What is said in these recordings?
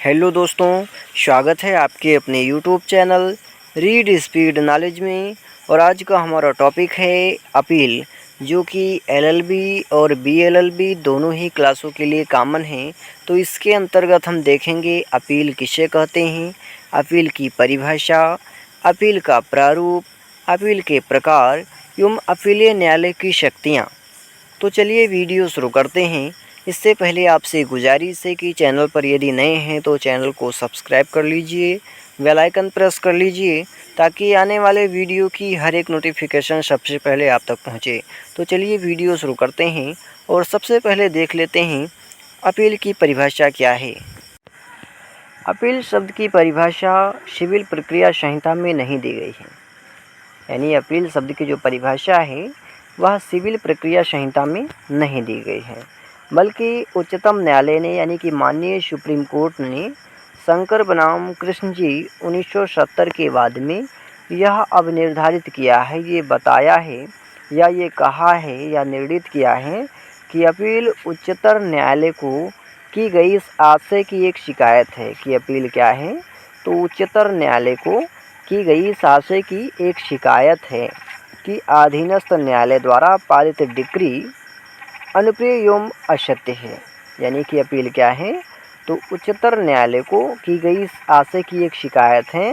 Hello दोस्तों, स्वागत है आपके अपने YouTube channel read speed knowledge में। और आज का हमारा टॉपिक है अपील, जो कि एलएलबी और बीएलएलबी दोनों ही क्लासों के लिए कॉमन है। तो इसके अंतर्गत हम देखेंगे अपील किसे कहते हैं, अपील की परिभाषा, अपील का प्रारूप, अपील के प्रकार एवं अपीलीय न्यायालय की शक्तियाँ। तो चलिए वीडियो शुरू करते हैं। इससे पहले आपसे गुजारिश है कि चैनल पर यदि नए हैं तो चैनल को सब्सक्राइब कर लीजिए, बेल आइकन प्रेस कर लीजिए, ताकि आने वाले वीडियो की हर एक नोटिफिकेशन सबसे पहले आप तक पहुंचे। तो चलिए वीडियो शुरू करते हैं और सबसे पहले देख लेते हैं अपील की परिभाषा क्या है। अपील शब्द की परिभाषा सिविल प्रक्रिया संहिता में नहीं दी गई है, यानी अपील शब्द की जो परिभाषा है वह सिविल प्रक्रिया संहिता में नहीं दी गई है, बल्कि उच्चतम न्यायालय ने यानी कि माननीय सुप्रीम कोर्ट ने शंकर बनाम कृष्ण जी 1970 के बाद में यह अब निर्धारित किया है, ये बताया है या ये कहा है या निर्णित किया है कि अपील उच्चतर न्यायालय को की गई इस आशय की एक शिकायत है। कि अपील क्या है, तो उच्चतर न्यायालय को की गई इस आशय की एक शिकायत है कि अधीनस्थ न्यायालय द्वारा पारित डिक्री अनुप्रिय एवं असत्य है। यानी कि अपील क्या है, तो उच्चतर न्यायालय को की गई इस आशय की एक शिकायत है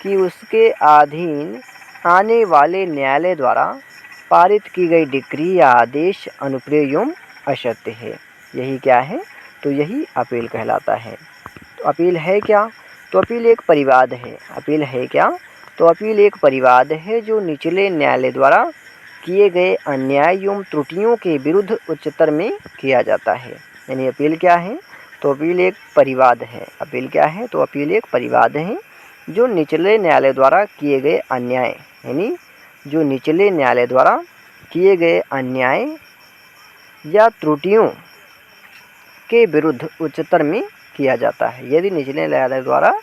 कि उसके अधीन आने वाले न्यायालय द्वारा पारित की गई डिक्री या आदेश अनुप्रिय एवं असत्य है। यही क्या है, तो यही अपील कहलाता है। तो अपील है क्या, तो अपील एक परिवाद है। अपील है क्या, तो अपील एक परिवाद है जो निचले न्यायालय द्वारा किए गए अन्याय एवं त्रुटियों के विरुद्ध उच्चतर में किया जाता है। यानी अपील क्या है, तो अपील एक परिवाद है। अपील क्या है, तो अपील एक परिवाद है जो निचले न्यायालय द्वारा किए गए अन्याय, यानी जो निचले न्यायालय द्वारा किए गए अन्याय या त्रुटियों के विरुद्ध उच्चतर में किया जाता है। यदि निचले न्यायालय द्वारा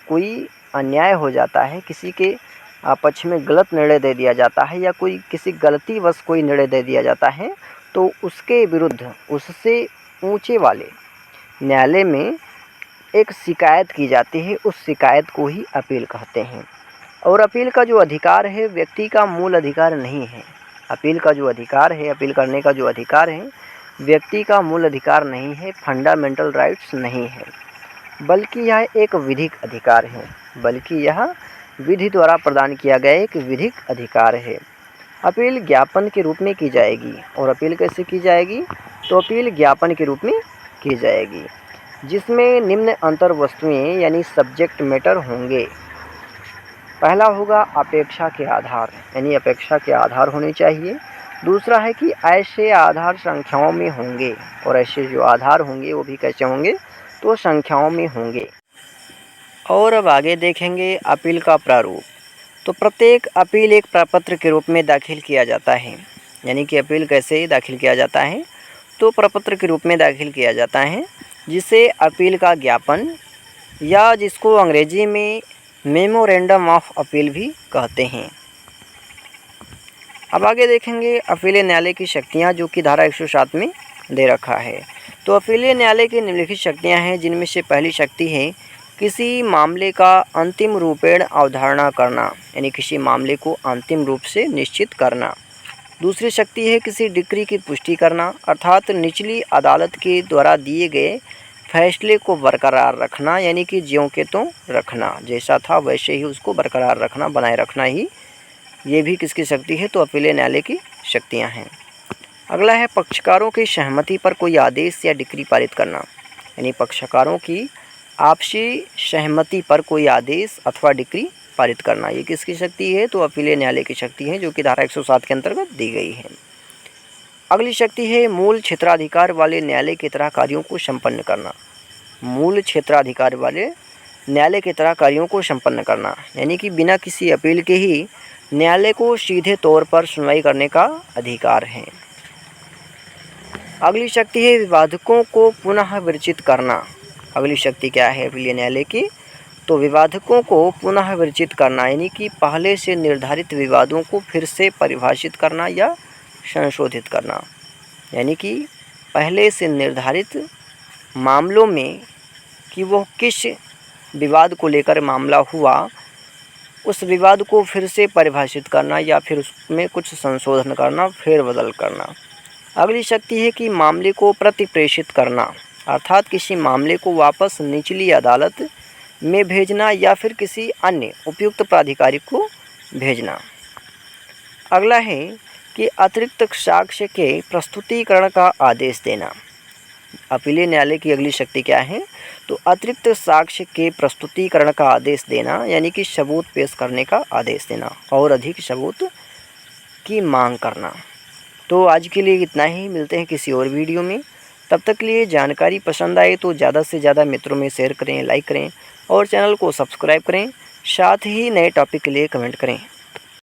कोई अन्याय हो जाता है, किसी के पक्ष में गलत निर्णय दे दिया जाता है या कोई किसी गलतीवश कोई निर्णय दे दिया जाता है, तो उसके विरुद्ध उससे ऊंचे वाले न्यायालय में एक शिकायत की जाती है। उस शिकायत को ही अपील कहते हैं। और अपील का जो अधिकार है व्यक्ति का मूल अधिकार नहीं है। अपील का जो अधिकार है, अपील करने का जो अधिकार है, व्यक्ति का मूल अधिकार नहीं है, फंडामेंटल राइट्स नहीं है, बल्कि यह एक विधिक अधिकार है। बल्कि यह विधि द्वारा प्रदान किया गया एक विधिक अधिकार है। अपील ज्ञापन के रूप में की जाएगी। और अपील कैसे की जाएगी, तो अपील ज्ञापन के रूप में की जाएगी, जिसमें निम्न अंतर वस्तुएं यानी सब्जेक्ट मैटर होंगे। पहला होगा अपेक्षा के आधार, यानी अपेक्षा के आधार होने चाहिए। दूसरा है कि ऐसे आधार संख्याओं में होंगे, और ऐसे जो आधार होंगे वो भी कैसे होंगे, तो संख्याओं में होंगे। और अब आगे देखेंगे अपील का प्रारूप। तो प्रत्येक अपील एक प्रपत्र के रूप में दाखिल किया जाता है। यानी कि अपील कैसे दाखिल किया जाता है, तो प्रपत्र के रूप में दाखिल किया जाता है, जिसे अपील का ज्ञापन या जिसको अंग्रेजी में मेमोरेंडम ऑफ अपील भी कहते हैं। अब आगे देखेंगे अपीलीय न्यायालय की शक्तियाँ, जो कि धारा 107 में दे रखा है। तो अपीलीय न्यायालय की निम्नलिखित शक्तियाँ हैं, जिनमें से पहली शक्ति है किसी मामले का अंतिम रूपेण अवधारणा करना, यानी किसी मामले को अंतिम रूप से निश्चित करना। दूसरी शक्ति है किसी डिक्री की पुष्टि करना, अर्थात निचली अदालत के द्वारा दिए गए फैसले को बरकरार रखना, यानी कि ज्यों के त्यों रखना, जैसा था वैसे ही उसको बरकरार रखना, बनाए रखना ही ये भी किसकी शक्ति है, तो अपीलीय न्यायालय की शक्तियाँ हैं। अगला है पक्षकारों की सहमति पर कोई आदेश या डिक्री पारित करना, यानी पक्षकारों की आपसी सहमति पर कोई आदेश अथवा डिक्री पारित करना, ये किसकी शक्ति है, तो अपीलीय न्यायालय की शक्ति है, जो कि धारा 107 के अंतर्गत दी गई है। अगली शक्ति है मूल क्षेत्राधिकार वाले न्यायालय की तरह कार्यों को संपन्न करना। मूल क्षेत्राधिकार वाले न्यायालय की तरह कार्यों को संपन्न करना, यानी कि बिना किसी अपील के ही न्यायालय को सीधे तौर पर सुनवाई करने का अधिकार है। अगली शक्ति है विवादकों को पुनः विरचित करना। अगली शक्ति क्या है अपीलीय न्यायालय की, तो विवादकों को पुनः विरचित करना, यानी कि पहले से निर्धारित विवादों को फिर से परिभाषित करना या संशोधित करना। यानी कि पहले से निर्धारित मामलों में कि वह किस विवाद को लेकर मामला हुआ, उस विवाद को फिर से परिभाषित करना या फिर उसमें कुछ संशोधन करना, फेरबदल करना। अगली शक्ति है कि मामले को प्रतिप्रेषित करना, अर्थात किसी मामले को वापस निचली अदालत में भेजना या फिर किसी अन्य उपयुक्त प्राधिकारी को भेजना। अगला है कि अतिरिक्त साक्ष्य के प्रस्तुतिकरण का आदेश देना। अपीलीय न्यायालय की अगली शक्ति क्या है? तो अतिरिक्त साक्ष्य के प्रस्तुतिकरण का आदेश देना, यानी कि सबूत पेश करने का आदेश देना और अधिक सबूत की मांग करना। तो आज के लिए इतना ही, मिलते हैं किसी और वीडियो में। तब तक के लिए जानकारी पसंद आए तो ज़्यादा से ज़्यादा मित्रों में शेयर करें, लाइक करें और चैनल को सब्सक्राइब करें। साथ ही नए टॉपिक के लिए कमेंट करें।